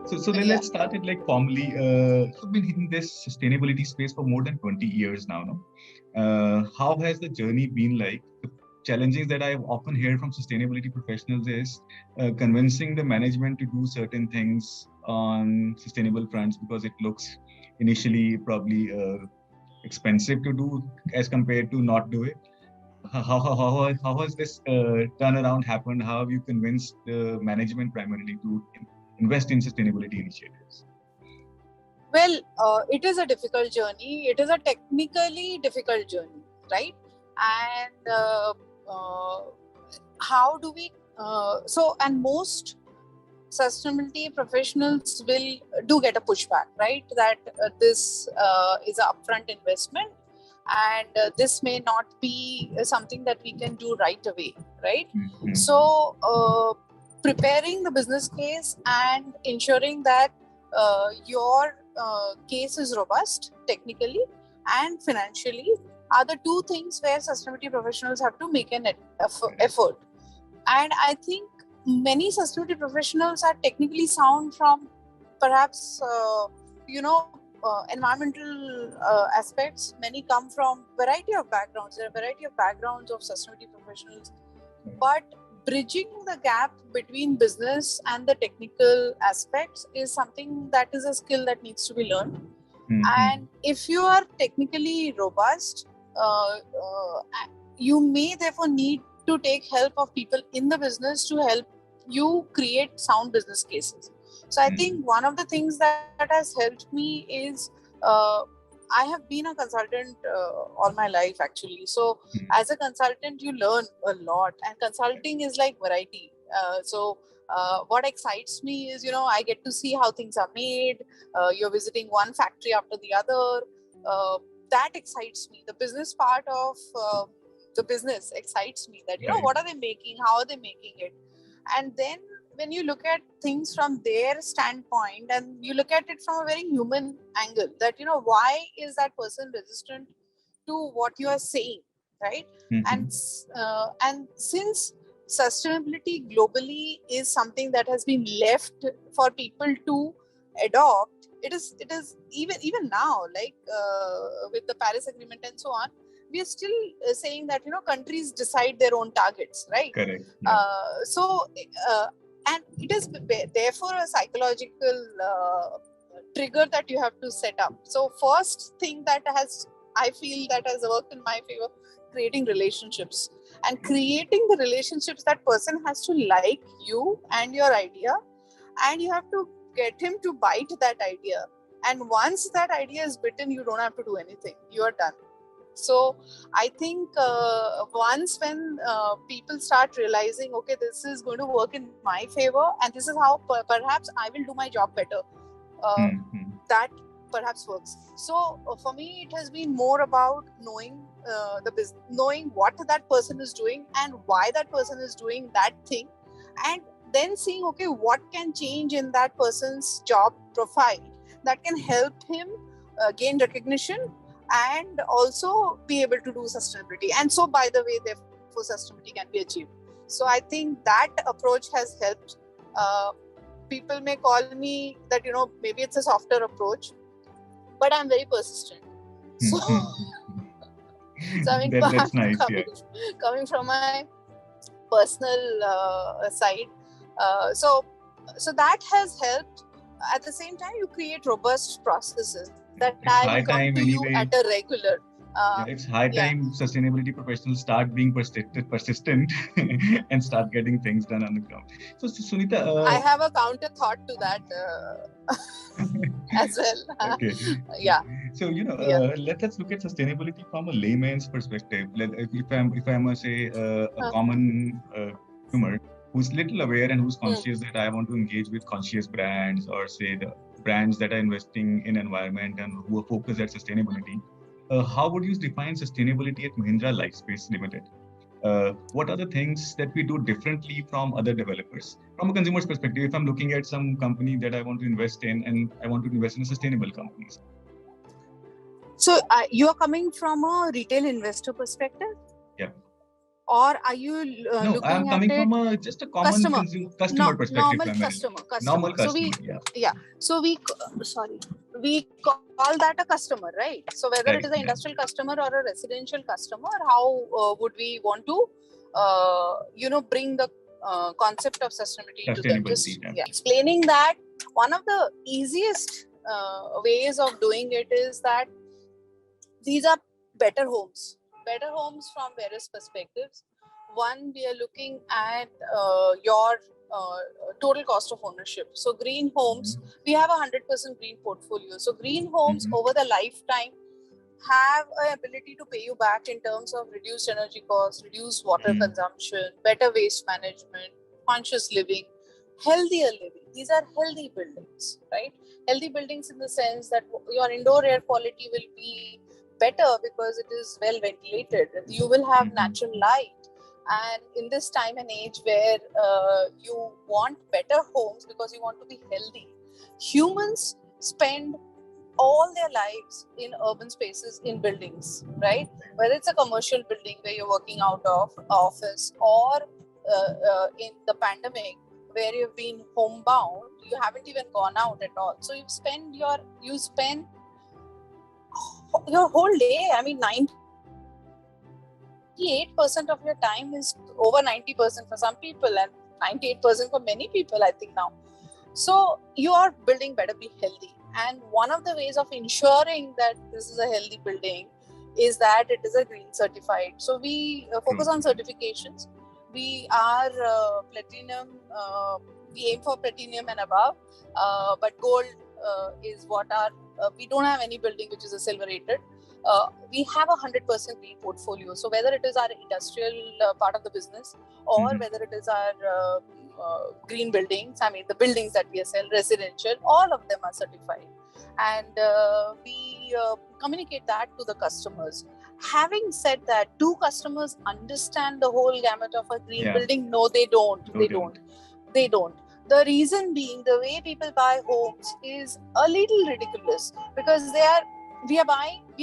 So let's start it like formally. You've been in this sustainability space for more than 20 years now, no? How has the journey been like? The challenges that I often hear from sustainability professionals is convincing the management to do certain things on sustainable fronts because it looks initially probably expensive to do as compared to not do it. How has this turnaround happened? How have you convinced the management primarily to invest in sustainability initiatives? Well, it is a difficult journey. It is a technically difficult journey, right? And how do we? And most sustainability professionals do get a pushback, right? That this is an upfront investment, and this may not be something that we can do right away, right? Mm-hmm. So preparing the business case and ensuring that your case is robust technically and financially are the two things where sustainability professionals have to make an effort. And I think many sustainability professionals are technically sound from perhaps environmental aspects. Many come from variety of backgrounds. There are a variety of backgrounds of sustainability professionals, but bridging the gap between business and the technical aspects is something that is a skill that needs to be learned. Mm-hmm. And if you are technically robust, you may therefore need to take help of people in the business to help you create sound business cases. So I think one of the things that has helped me is I have been a consultant all my life actually. So as a consultant, you learn a lot, and consulting is like variety. What excites me is, I get to see how things are made. You're visiting one factory after the other. That excites me. The business part of the business excites me, that, what are they making? How are they making it? And then when you look at things from their standpoint and you look at it from a very human angle, that, why is that person resistant to what you are saying, right? Mm-hmm. And since sustainability globally is something that has been left for people to adopt, it is even now, like with the Paris Agreement and so on, we are still saying that, countries decide their own targets, right? Correct. Yeah. And it is therefore a psychological trigger that you have to set up. So first thing that I feel that has worked in my favor, creating relationships. And creating the relationships, that person has to like you and your idea, and you have to get him to bite that idea. And once that idea is bitten, you don't have to do anything. You are done. So I think once when people start realizing, okay, this is going to work in my favor, and this is how perhaps I will do my job better, that perhaps works. So for me, it has been more about knowing the business, knowing what that person is doing and why that person is doing that thing, and then seeing, okay, what can change in that person's job profile that can help him gain recognition and also be able to do sustainability. And so, by the way, therefore, sustainability can be achieved. So I think that approach has helped. People may call me that, maybe it's a softer approach, but I'm very persistent. So, I mean, that's nice. Coming from my personal side, so that has helped. At the same time, you create robust processes that I will come to you at a regular. It's high time sustainability professionals start being persistent and start getting things done on the ground. So Sunita, I have a counter thought to that as well. Okay. Yeah. So let's look at sustainability from a layman's perspective. If I must say a common consumer who's little aware and who's conscious that I want to engage with conscious brands, or say the brands that are investing in environment and who are focused at sustainability. How would you define sustainability at Mahindra Lifespaces Limited? What are the things that we do differently from other developers? From a consumer's perspective, if I'm looking at some company that I want to invest in and I want to invest in sustainable companies. So you are coming from a retail investor perspective? Yeah. or are you No, I am looking at coming it from just a common customer? No, customer perspective normal primarily. customer. Normal So customer, yeah. so sorry, we call that a customer, right? So whether it is an Correct, yeah. industrial customer or a residential customer, how would we want to bring the concept of sustainability to them? Sustainability, Just yeah. explaining that one of the easiest ways of doing it is that these are better homes from various perspectives. One, we are looking at your uh, total cost of ownership. So green homes, we have a 100% green portfolio. So green homes over the lifetime have an ability to pay you back in terms of reduced energy costs, reduced water consumption, better waste management, conscious living, healthier living. These are healthy buildings, right? Healthy buildings in the sense that your indoor air quality will be better because it is well ventilated. You will have natural light. And in this time and age where you want better homes because you want to be healthy, humans spend all their lives in urban spaces, in buildings, right? Whether it's a commercial building where you're working out of office, or in the pandemic where you've been homebound, you haven't even gone out at all. So you spend your whole day. I mean, 98% of your time is over 90% for some people, and 98% for many people, I think now. So your building better be healthy. And one of the ways of ensuring that this is a healthy building is that it is a green certified. So we focus on certifications. We are platinum, we aim for platinum and above, but gold is what we don't have any building which is a silver rated. We have a 100% green portfolio. So whether it is our industrial part of the business or whether it is our green buildings, I mean the buildings that we sell, residential, all of them are certified. And we communicate that to the customers. Having said that, do customers understand the whole gamut of a green building? No, they don't. They don't. The reason being, the way people buy homes is a little ridiculous, because we are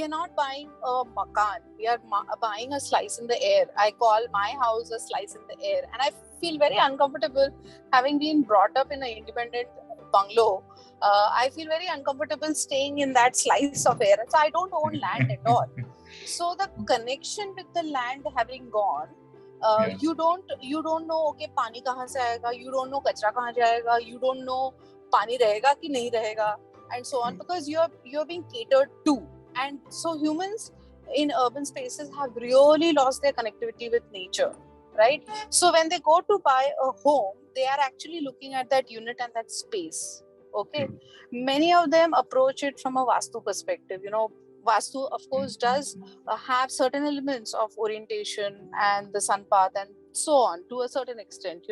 not buying a makan. We are buying a slice in the air. I call my house a slice in the air. And I feel very uncomfortable, having been brought up in an independent bungalow. I feel very uncomfortable staying in that slice of air. So I don't own land at all. So the connection with the land having gone, you don't know, okay, पानी कहाँ से आएगा, you don't know कचरा कहाँ जाएगा, you don't know पानी रहेगा कि नहीं रहेगा, and so on, because you're being catered to. And so humans in urban spaces have really lost their connectivity with nature, right? So when they go to buy a home, they are actually looking at that unit and that space. Okay, many of them approach it from a Vastu perspective. Vastu, of course, does have certain elements of orientation and the sun path and so on to a certain extent,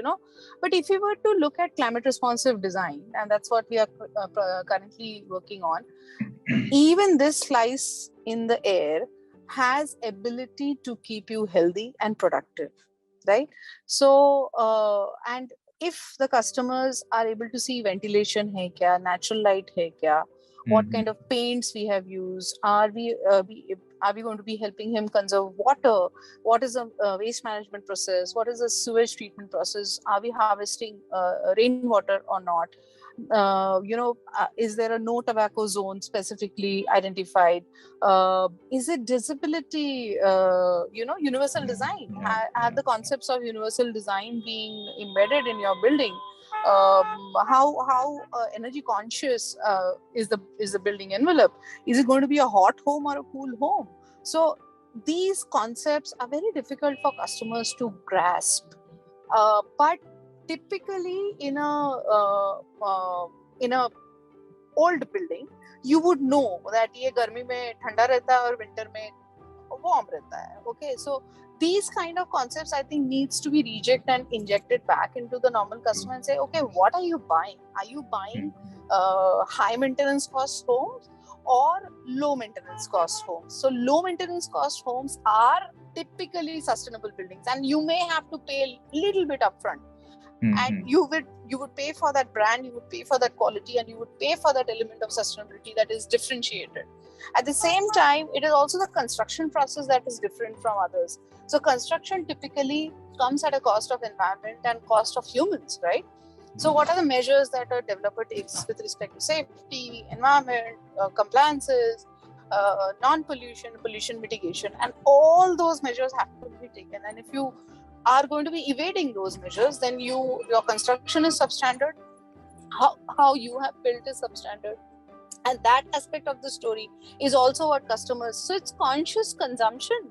But if you were to look at climate responsive design, and that's what we are currently working on, even this slice in the air has ability to keep you healthy and productive, right? So, and if the customers are able to see ventilation hai kya, natural light hai kya, what kind of paints we have used, are we going to be helping him conserve water, what is the waste management process, what is the sewage treatment process, are we harvesting rainwater or not, is there a no tobacco zone specifically identified, is it disability, universal design, have the concepts of universal design being embedded in your building, how energy conscious is the building envelope, is it going to be a hot home or a cool home? So these concepts are very difficult for customers to grasp, but typically in a old building you would know that ये गर्मी में ठंडा रहता है और winter में warm रहता है. Okay, so these kind of concepts I think needs to be rejected and injected back into the normal customer and say, okay, what are you buying? Are you buying high maintenance cost homes or low maintenance cost homes? So low maintenance cost homes are typically sustainable buildings, and you may have to pay a little bit upfront. And you would pay for that brand, you would pay for that quality, and you would pay for that element of sustainability that is differentiated. At the same time, it is also the construction process that is different from others. So construction typically comes at a cost of environment and cost of humans, right? So what are the measures that a developer takes with respect to safety, environment, compliances, non-pollution, pollution mitigation, and all those measures have to be taken. And if you are going to be evading those measures, then your construction is substandard. How you have built is substandard. And that aspect of the story is also what customers. So it's conscious consumption.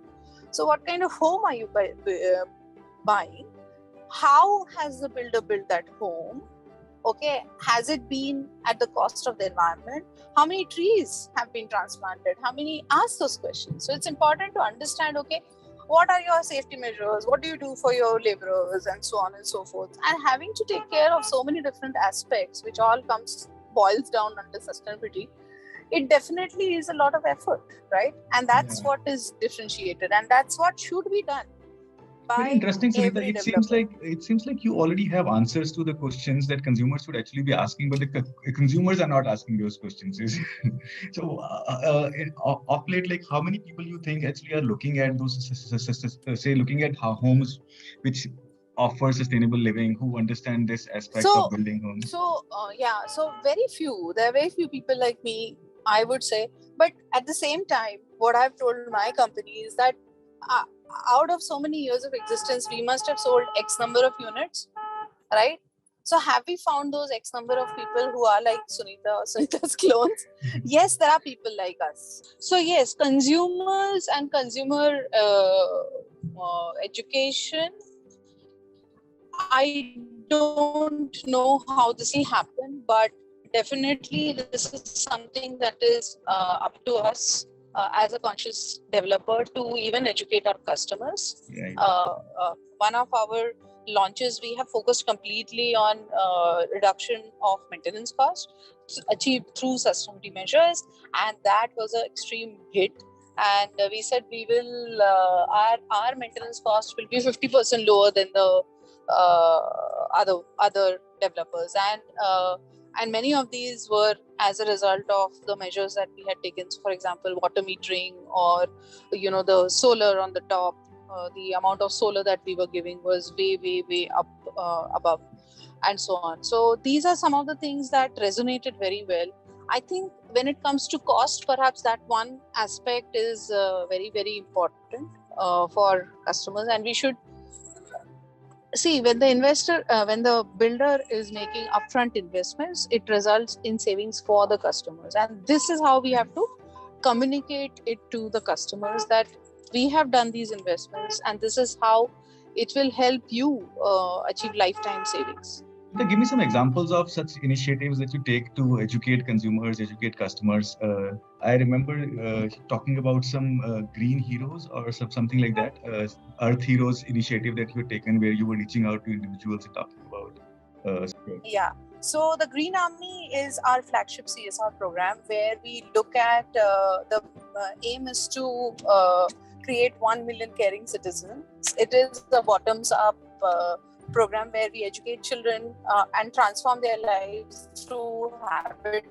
So what kind of home are you buying? How has the builder built that home? Okay, has it been at the cost of the environment? How many trees have been transplanted? How many? Ask those questions. So it's important to understand, okay, what are your safety measures? What do you do for your laborers, and so on and so forth? And having to take care of so many different aspects, which all boils down under sustainability, it definitely is a lot of effort, right? And that's what is differentiated, and that's what should be done. Very interesting, Sunita. It seems like you already have answers to the questions that consumers should actually be asking, but the consumers are not asking those questions. So, of late, like how many people you think actually are looking at those, looking at how homes which offer sustainable living, who understand this aspect of building homes? So very few. There are very few people like me, I would say. But at the same time, what I've told my company is that out of so many years of existence, we must have sold X number of units, right? So have we found those X number of people who are like Sunita or Sunita's clones? Yes, there are people like us. So yes, consumers and consumer education, I don't know how this will happen, but definitely this is something that is up to us as a conscious developer to even educate our customers. One of our launches, we have focused completely on reduction of maintenance cost achieved through sustainability measures, and that was an extreme hit. And we said we will our maintenance cost will be 50% lower than the other developers, and many of these were as a result of the measures that we had taken. So for example, water metering, or the solar on the top. The amount of solar that we were giving was way up above, and so on. So these are some of the things that resonated very well. I think when it comes to cost, perhaps that one aspect is very important for customers, and we should see when the builder is making upfront investments, it results in savings for the customers, and this is how we have to communicate it to the customers that we have done these investments, and this is how it will help you achieve lifetime savings. Give me some examples of such initiatives that you take to educate consumers, educate customers. I remember talking about some green heroes or something like that, Earth Heroes initiative that you had taken, where you were reaching out to individuals and talking about. Yeah. So the Green Army is our flagship CSR program, where we look at the aim is to create 1 million caring citizens. It is a bottoms-up program where we educate children and transform their lives through habit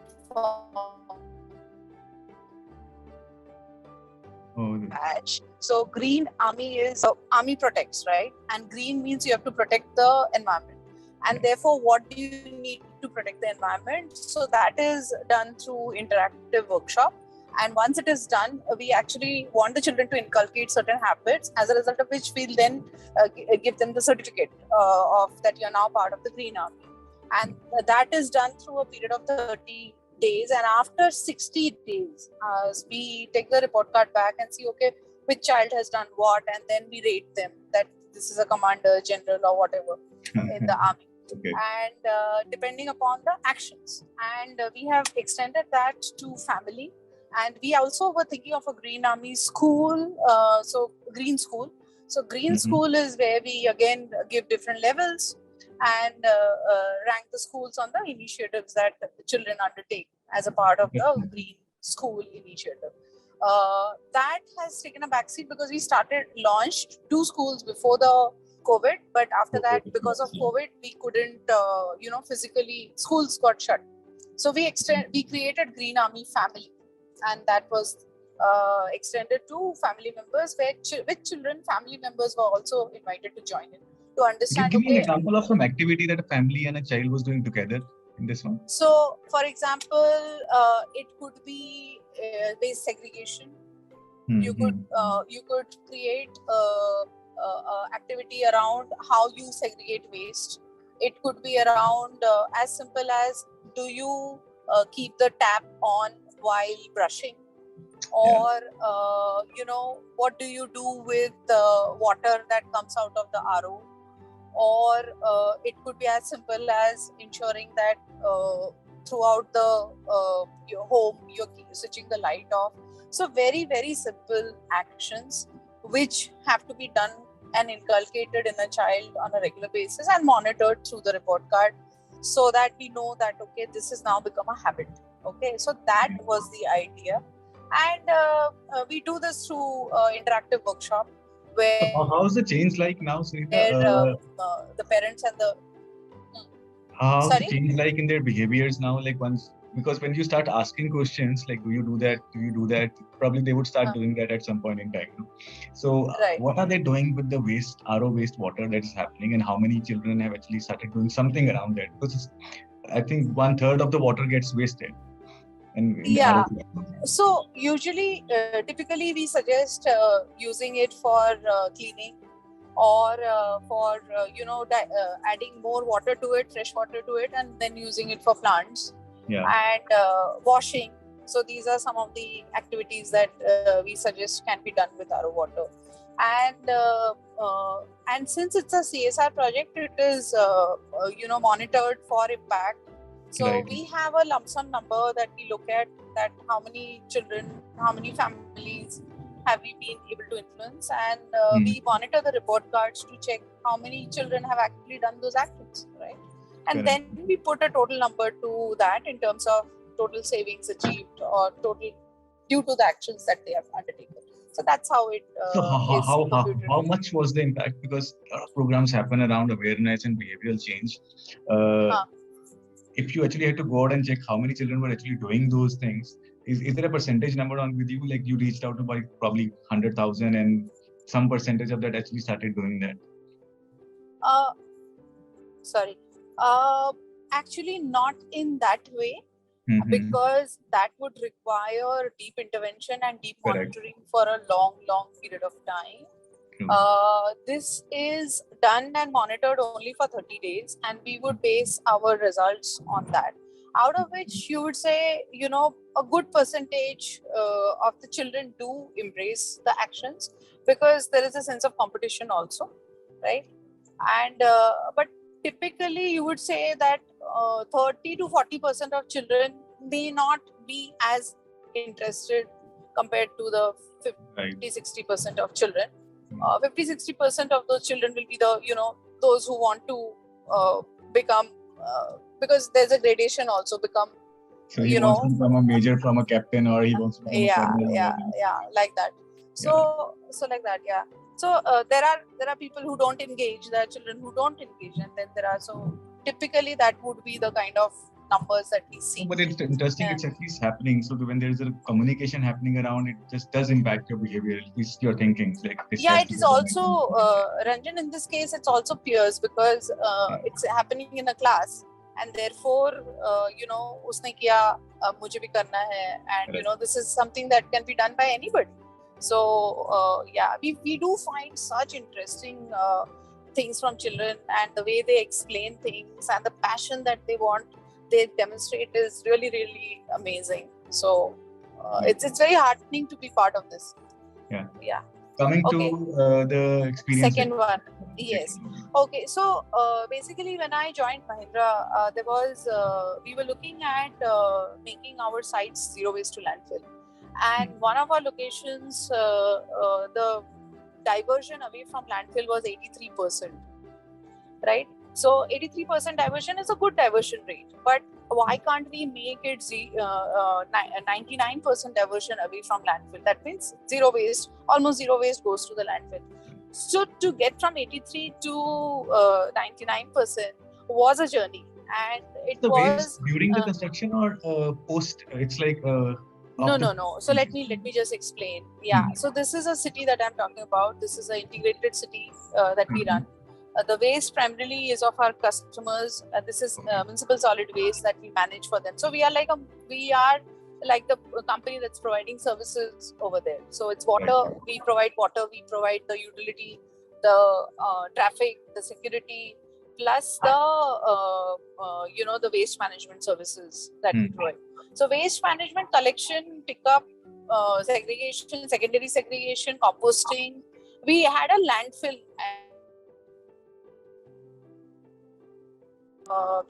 badge. So Green Army is Army protects, right? And green means you have to protect the environment. And therefore, what do you need to protect the environment? So that is done through interactive workshop. And once it is done, we actually want the children to inculcate certain habits, as a result of which we'll then give them the certificate of that you're now part of the Green Army. And that is done through a period of 30 days. And after 60 days, we take the report card back and see, okay, which child has done what, and then we rate them that this is a commander, general, or whatever in the army. Okay. And depending upon the actions. And we have extended that to family. And we also were thinking of a Green Army school, so Green School. So Green School is where we again give different levels and rank the schools on the initiatives that the children undertake as a part of the Green School initiative. That has taken a backseat because we launched 2 schools before the COVID, but after that, because of COVID, we couldn't, physically, schools got shut. So we created Green Army Family. and that was extended to family members, where with children, family members were also invited to join in to understand. Give me an example of some activity that a family and a child was doing together in this one. So, for example, it could be waste segregation. You could create activity around how you segregate waste. It could be around as simple as, do you keep the tap on while brushing, or what do you do with the water that comes out of the RO, or it could be as simple as ensuring that throughout your home you're switching the light off. So very, very simple actions which have to be done and inculcated in a child on a regular basis and monitored through the report card, so that we know that, okay, this has now become a habit. Okay, so that was the idea. And we do this through interactive workshop, where how's the change like now, Sunita? The parents and the how's the change like in their behaviors now? Like because when you start asking questions like, do you do that, probably they would start doing that at some point in time. So what are they doing with the RO waste water that is happening, and how many children have actually started doing something around that? Because I think 1/3 of the water gets wasted. Yeah. So usually, typically we suggest using it for cleaning, or for adding more water to it, fresh water to it, and then using it for plants and washing. So these are some of the activities that we suggest can be done with RO water. And since it's a CSR project, it is monitored for impact. So we have a lump sum number that we look at, that how many children, how many families have we been able to influence, and we monitor the report cards to check how many children have actually done those actions, right? And then we put a total number to that in terms of total savings achieved or total due to the actions that they have undertaken. So that's how it so how much was the impact? Because programs happen around awareness and behavioral change. If you actually had to go out and check how many children were actually doing those things, is there a percentage number on with you? Like you reached out to probably 100,000 and some percentage of that actually started doing that? Actually not in that way, because that would require deep intervention and deep monitoring for a long period of time. This is done and monitored only for 30 days, and we would base our results on that, out of which you would say, a good percentage of the children do embrace the actions, because there is a sense of competition also, right? And but typically you would say that 30 to 40% of children may not be as interested compared to the 50-60% of children. 50-60% of those children will be the those who want to become, because there's a gradation also, become, so he wants to become a major from a captain, or he wants to become a colonel, like that. So like that, so there are people who don't engage, there are children who don't engage, and then there are, so typically that would be the kind of numbers that we see. But it's interesting, it's at least happening. So when there's a communication happening around, it just does impact your behavior, at least your thinking. Like this it is also Ranjan, in this case it's also peers, because it's happening in a class, and therefore usne kiya, mujhe bhi karna hai, and this is something that can be done by anybody. So we do find such interesting things from children, and the way they explain things and the passion that they demonstrate is really, really amazing. So it's very heartening to be part of this. Coming to the experience. Second one, yes. Okay, so basically when I joined Mahindra, there was we were looking at making our sites zero waste to landfill, and one of our locations, the diversion away from landfill was 83%, right? So 83% diversion is a good diversion rate, but why can't we make it 99% diversion away from landfill? That means zero waste, almost zero waste goes to the landfill. So to get from 83 to 99% was a journey, and it was during the construction or post. It's like No. So let me just explain. Yeah. So this is a city that I'm talking about. This is an integrated city that we run. The waste primarily is of our customers. This is municipal solid waste that we manage for them. So we are like the company that's providing services over there. So it's water. We provide water. We provide the utility, the traffic, the security, plus the waste management services that we provide. So waste management, collection, pickup, segregation, secondary segregation, composting. We had a landfill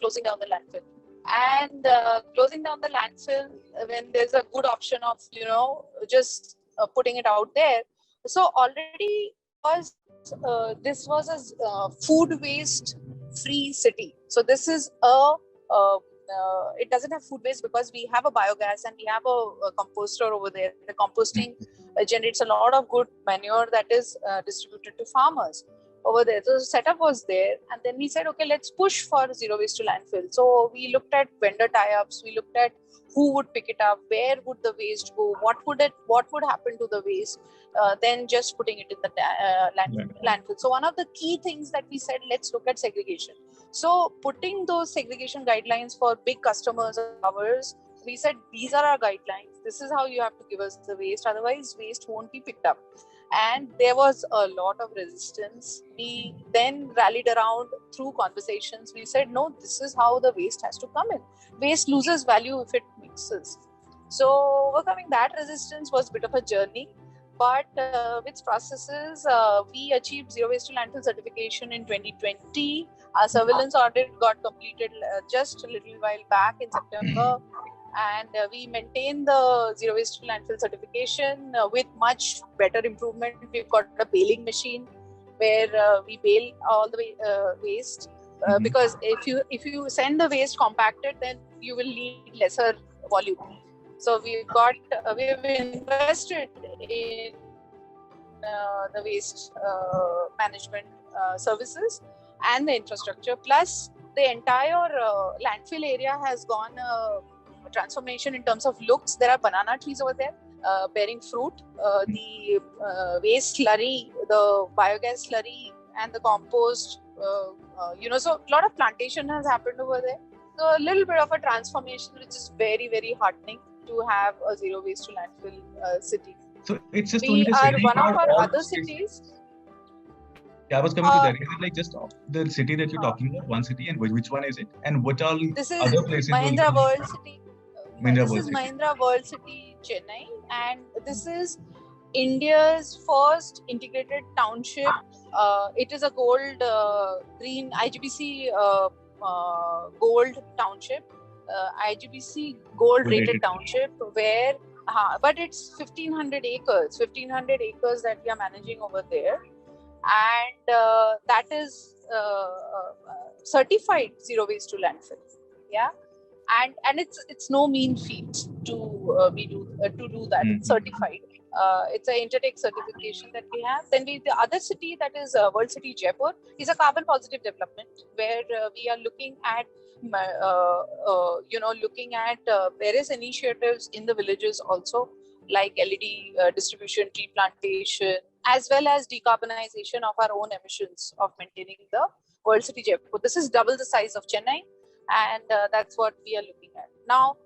closing down the landfill. And closing down the landfill when there's a good option of just putting it out there. So already this was a food waste free city. So this is it doesn't have food waste because we have a biogas and we have a composter over there. The composting generates a lot of good manure that is distributed to farmers over there. So the setup was there, and then we said, okay, let's push for zero waste to landfill. So we looked at vendor tie-ups, we looked at who would pick it up, where would the waste go, what would happen to the waste, then just putting it in the landfill. So one of the key things that we said, let's look at segregation. So putting those segregation guidelines for big customers of ours, we said, these are our guidelines. This is how you have to give us the waste. Otherwise, waste won't be picked up. And there was a lot of resistance. We then rallied around through conversations. We said, no, this is how the waste has to come in. Waste loses value if it mixes. So overcoming that resistance was a bit of a journey. But with processes, we achieved zero waste to landfill certification in 2020. Our surveillance audit got completed just a little while back in September. And we maintain the zero waste to landfill certification with much better improvement. We've got a baling machine where we bale all the waste because if you send the waste compacted, then you will need lesser volume. So we have invested in the waste management services and the infrastructure. Plus, the entire landfill area has gone transformation in terms of looks. There are banana trees over there bearing fruit. The waste slurry, the biogas slurry, and the compost. So a lot of plantation has happened over there. So a little bit of a transformation, which is very, very heartening to have a zero waste to landfill city. So it's just we are one of our other cities. Yeah, I was coming to that. Is it like just the city that you're talking about, one city, and which one is it? And what are this is other places? Mahindra World City. Mahindra World City, Chennai, and this is India's first integrated township. It is a gold, green IGBC gold township, IGBC gold rated township, where, but it's 1500 acres that we are managing over there, and that is certified zero waste to landfill. Yeah. And it's no mean feat to do that. It's certified. It's an Intertech certification that we have. Then the other city, that is World City Jaipur, is a carbon positive development where we are looking at various initiatives in the villages also, like LED distribution, tree plantation, as well as decarbonization of our own emissions of maintaining the World City Jaipur. This is double the size of Chennai. And that's what we are looking at. Now,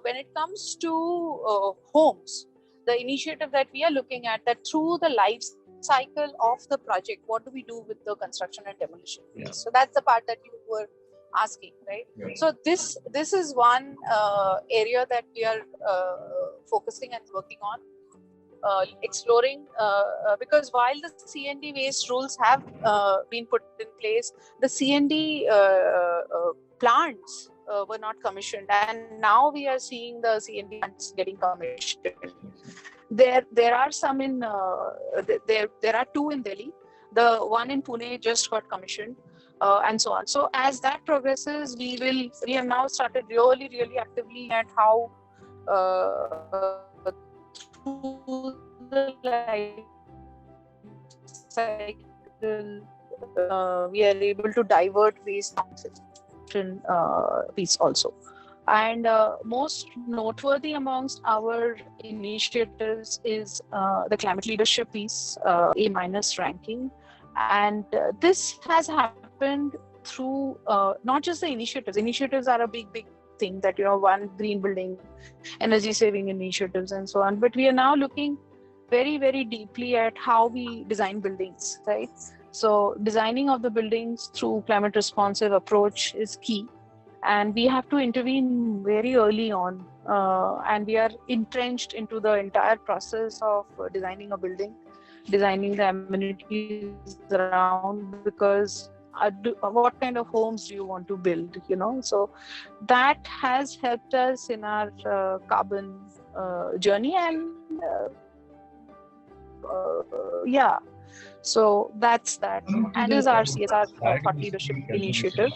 when it comes to homes, the initiative that we are looking at, that through the life cycle of the project, what do we do with the construction and demolition? Yeah. So that's the part that you were asking, right? Yeah. So this is one area that we are focusing and working on. Exploring because while the CND waste rules have been put in place, the CND plants were not commissioned, and now we are seeing the CND plants getting commissioned. There are some in there are two in Delhi. The one in Pune just got commissioned, and so on. So as that progresses, we have now started really actively at how through the life cycle we are able to divert waste piece also. And most noteworthy amongst our initiatives is the climate leadership piece, A minus ranking. And this has happened through not just the initiatives. Initiatives are a big thing that, one, green building, energy saving initiatives, and so on. But we are now looking very deeply at how we design buildings, right? So designing of the buildings through climate responsive approach is key, and we have to intervene very early on, and we are entrenched into the entire process of designing a building, designing the amenities around, because what kind of homes do you want to build, so that has helped us in our carbon journey. And so that's that, Coming to and the is our CSR thought leadership biodiversity initiative.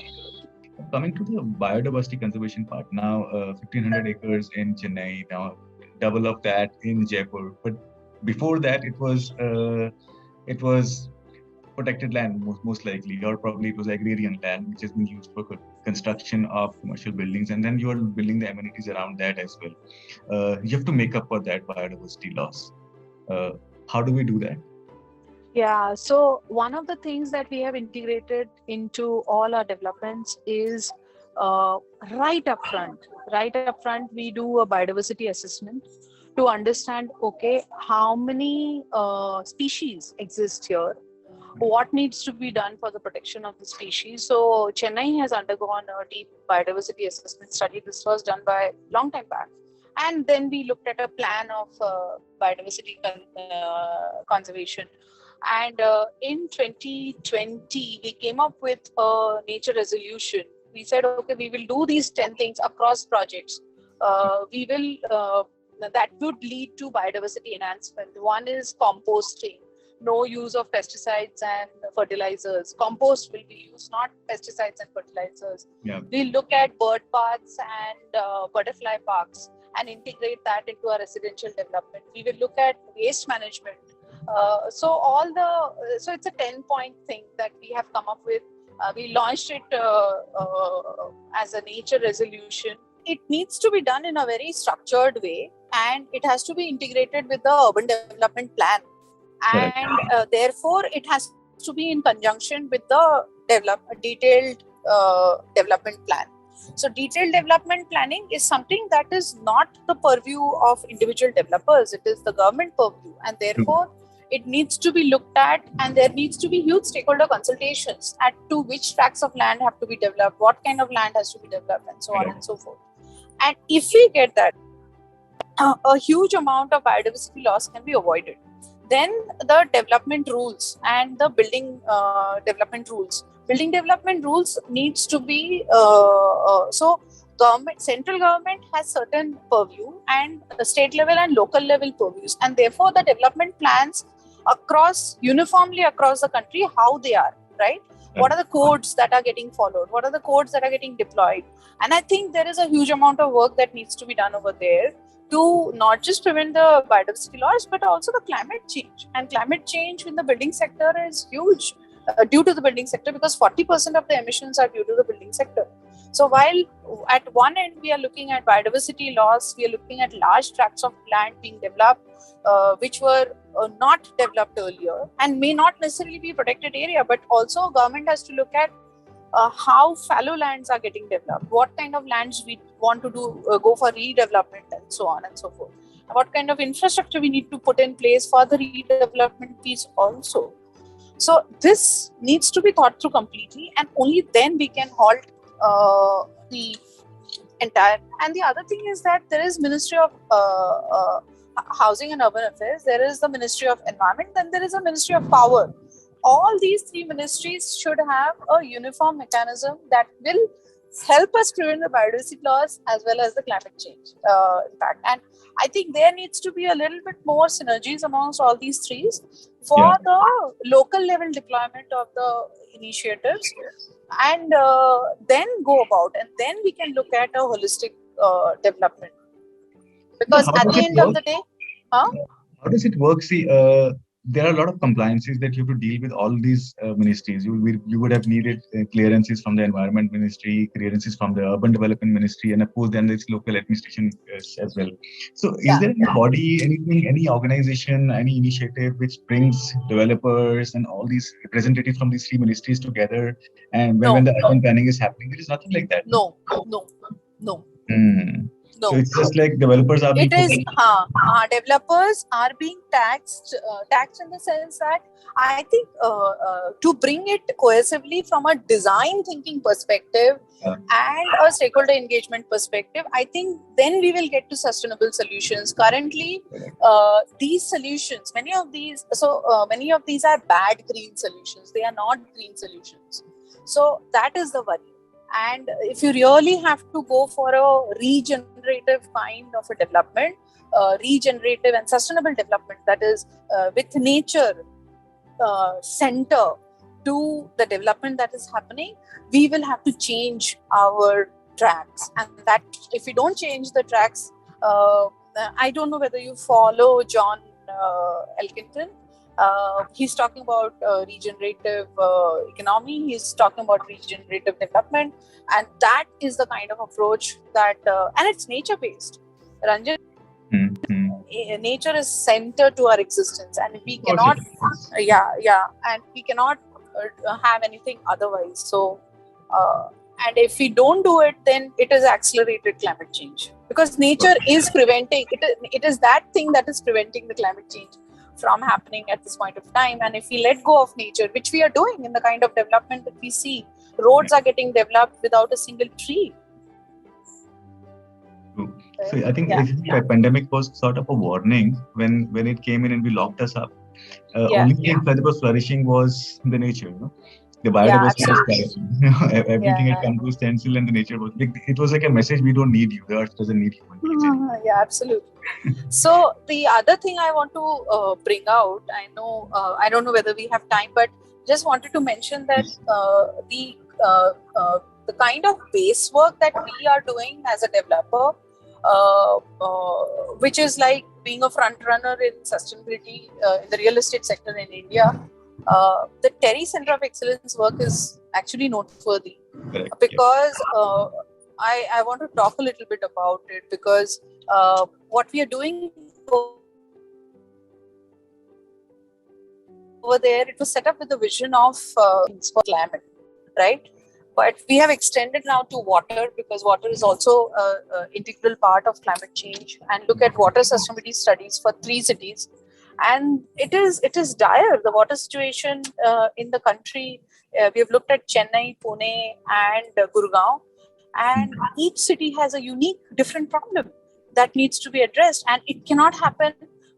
conservation, coming to the biodiversity conservation part now, 1500 acres in Chennai, now double of that in Jaipur. But before that, it was protected land most likely, or probably it was agrarian land which has been used for construction of commercial buildings, and then you are building the amenities around that as well. You have to make up for that biodiversity loss. Uh, how do we do that? Yeah, so one of the things that we have integrated into all our developments is uh, right up front. Right up front, we do a biodiversity assessment to understand, okay, how many species exist here, what needs to be done for the protection of the species. So Chennai has undergone a deep biodiversity assessment study. This was done by long time back, and then we looked at a plan of biodiversity conservation. And in 2020, we came up with a nature resolution. We said, okay, we will do these 10 things across projects. We will that would lead to biodiversity enhancement. One is composting, no use of pesticides and fertilizers. Compost will be used, not pesticides and fertilizers. Yeah. We look at bird paths and butterfly parks and integrate that into our residential development. We will look at waste management. So it's a 10-point thing that we have come up with. We launched it as a nature resolution. It needs to be done in a very structured way, and it has to be integrated with the urban development plan. Correct. And therefore, it has to be in conjunction with the detailed development plan. So detailed development planning is something that is not the purview of individual developers. It is the government purview, and therefore it needs to be looked at, and there needs to be huge stakeholder consultations at to which tracts of land have to be developed, what kind of land has to be developed, and so on and so forth. And if we get that, a huge amount of biodiversity loss can be avoided. Then the development rules and the building development rules. Building development rules needs to be central government has certain purview, and state level and local level purviews, and therefore the development plans uniformly across the country, how they are, right? What are the codes that are getting followed? What are the codes that are getting deployed? And I think there is a huge amount of work that needs to be done over there to not just prevent the biodiversity loss, but also the climate change. And climate change in the building sector is huge due to the building sector, because 40% of the emissions are due to the building sector. So while at one end we are looking at biodiversity loss, we are looking at large tracts of land being developed, which were not developed earlier and may not necessarily be a protected area, but also government has to look at how fallow lands are getting developed, what kind of lands we want to do, go for redevelopment, and so on and so forth. What kind of infrastructure we need to put in place for the redevelopment piece also. So this needs to be thought through completely, and only then we can halt the entire. And the other thing is that there is Ministry of Housing and Urban Affairs, there is the Ministry of Environment, then there is a Ministry of Power. All these three ministries should have a uniform mechanism that will help us prevent the biodiversity loss as well as the climate change impact. And I think there needs to be a little bit more synergies amongst all these threes for the local level deployment of the initiatives, and then go about, and then we can look at a holistic development. Because at the end of the day, how does it work? See, there are a lot of compliances that you have to deal with all these ministries. You would have needed clearances from the Environment Ministry, clearances from the Urban Development Ministry, and of course then there's local administration as well. So is there any body, anything, any organization, any initiative which brings developers and all these representatives from these three ministries together, and when the urban planning is happening? There is nothing like that. No. So it's just like developers are being developers are being taxed in the sense that I think to bring it cohesively from a design thinking perspective and a stakeholder engagement perspective, I think then we will get to sustainable solutions. Currently, these solutions, many of these are bad green solutions. They are not green solutions. So that is the worry. And if you really have to go for a regenerative kind of a development, regenerative and sustainable development, that is with nature center to the development that is happening, we will have to change our tracks. And that if we don't change the tracks, I don't know whether you follow John Elkington. He's talking about regenerative economy. He's talking about regenerative development, and that is the kind of approach that, and it's nature-based. Ranjan, nature is center to our existence, and we cannot, and we cannot have anything otherwise. So, and if we don't do it, then it is accelerated climate change, because nature is preventing it. It is that thing that is preventing the climate change from happening at this point of time. And if we let go of nature, which we are doing in the kind of development that we see, roads are getting developed without a single tree. So I think the pandemic was sort of a warning when it came in and we locked us up. Only thing that was flourishing was the nature, you know? The biodiversity was flourishing. Everything had come to a standstill, and the nature was. It was like a message: we don't need you. The earth doesn't need you. Yeah, absolutely. So the other thing I want to bring out, I know I don't know whether we have time, but just wanted to mention that the kind of base work that we are doing as a developer, which is like being a front runner in sustainability in the real estate sector in India. The Terry Center of Excellence work is actually noteworthy. Correct. Because I want to talk a little bit about it, because what we are doing over there, it was set up with the vision of for climate, right? But we have extended now to water, because water is also an integral part of climate change. And look at water sustainability studies for 3 cities. And it is dire, the water situation in the country. We have looked at Chennai, Pune and Gurgaon, and each city has a unique different problem that needs to be addressed, and it cannot happen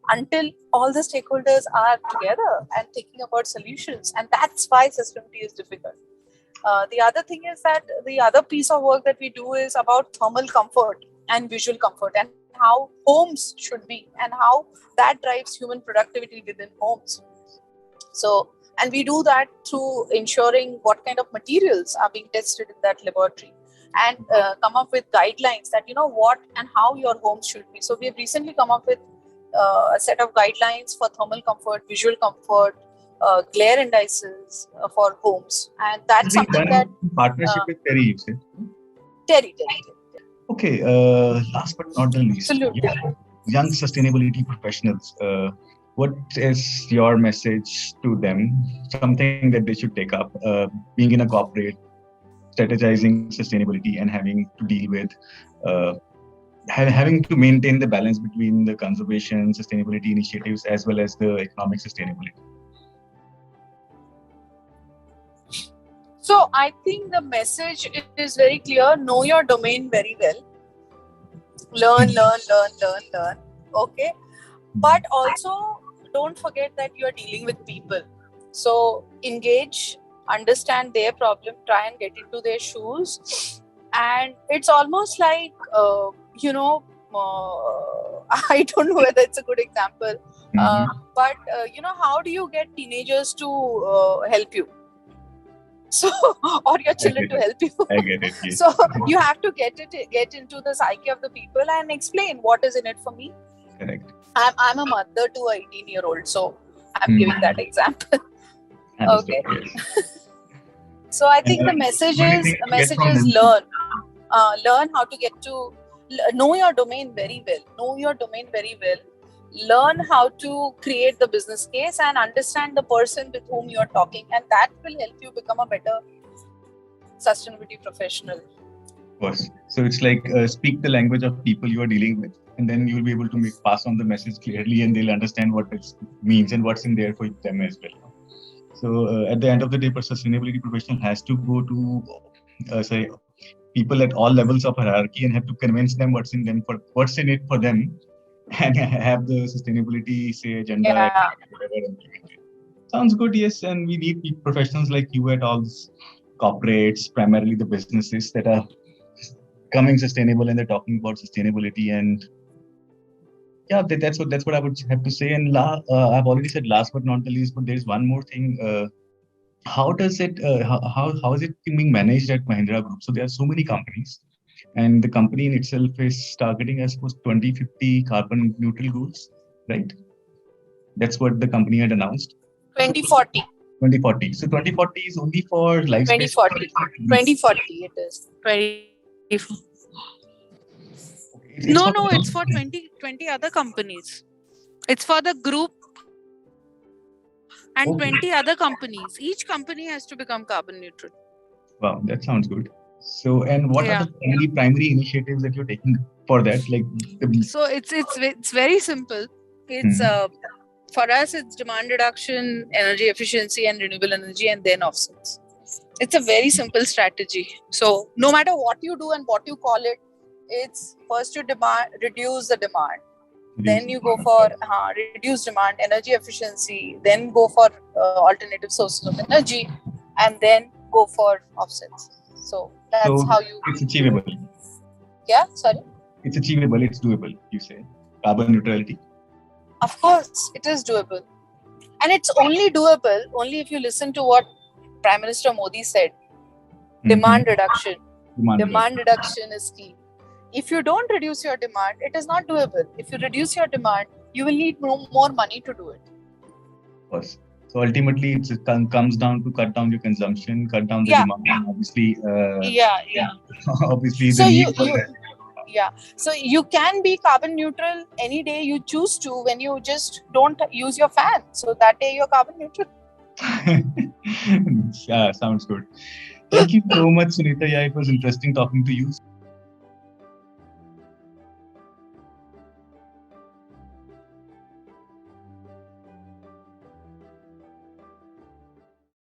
until all the stakeholders are together and thinking about solutions. And that's why sustainability is difficult. The other thing is that the other piece of work that we do is about thermal comfort and visual comfort, and how homes should be, and how that drives human productivity within homes. So, and we do that through ensuring what kind of materials are being tested in that laboratory, and come up with guidelines that, you know, what and how your homes should be. So we have recently come up with a set of guidelines for thermal comfort, visual comfort, glare indices for homes, and that's something that partnership with Terry, you said. Terry. Okay, last but not the least, young sustainability professionals, what is your message to them? Something that they should take up, being in a corporate, strategizing sustainability and having to deal with, having to maintain the balance between the conservation, sustainability initiatives, as well as the economic sustainability. So I think the message is very clear. Know your domain very well. Learn. Okay. But also don't forget that you are dealing with people. So engage, understand their problem, try and get into their shoes. And it's almost like, I don't know whether it's a good example, but how do you get teenagers to help you? So, or your children to help you. I get it. Yes. So you have to get into the psyche of the people and explain what is in it for me. Correct. I'm a mother to a 18-year-old. So I'm giving that example. Understood. Okay. Yes. So I think And the message what do you is think to get from them? learn how to get to know your domain very well. Know your domain very well. Learn how to create the business case and understand the person with whom you're talking, and that will help you become a better sustainability professional. Of course. So it's like speak the language of people you are dealing with, and then you'll be able to pass on the message clearly, and they'll understand what it means and what's in there for them as well. So at the end of the day, a sustainability professional has to go to say people at all levels of hierarchy and have to convince them what's in it for them, and have the sustainability say agenda whatever implemented. Sounds good, yes. And we need professionals like you at all these corporates, primarily the businesses that are becoming sustainable and they're talking about sustainability. And yeah, that's what I would have to say. And I've already said last but not the least, but there's one more thing. How does it how is it being managed at Mahindra Group? So there are so many companies, and the company in itself is targeting, I suppose, 2050 carbon neutral goals, right? That's what the company had announced. 2040. 2040. So 2040 is only for Lifespaces. 2040. 2040 it is. 20. It's for No, it's for 20 other companies. It's for the group and Okay. 20 other companies. Each company has to become carbon neutral. Wow, that sounds good. So, and what are the primary initiatives that you're taking for that? Like, So it's very simple. It's for us, it's demand reduction, energy efficiency, and renewable energy, and then offsets. It's a very simple strategy. So no matter what you do and what you call it, it's first you reduce the demand. Then you go for reduce demand, energy efficiency, then go for alternative sources of energy, and then go for offsets. So that's how you. It's achievable. Yeah, sorry. It's achievable. It's doable. You say carbon neutrality. Of course, it is doable, and it's only doable only if you listen to what Prime Minister Modi said. Demand reduction. Demand reduction is key. If you don't reduce your demand, it is not doable. If you reduce your demand, you will need more money to do it. Of course. So ultimately, it comes down to cut down your consumption, cut down the demand, and obviously. Obviously, so the need for that. So you can be carbon neutral any day you choose to when you just don't use your fan. So that day you're carbon neutral. Yeah, sounds good. Thank you so much, Sunita. Yeah, it was interesting talking to you.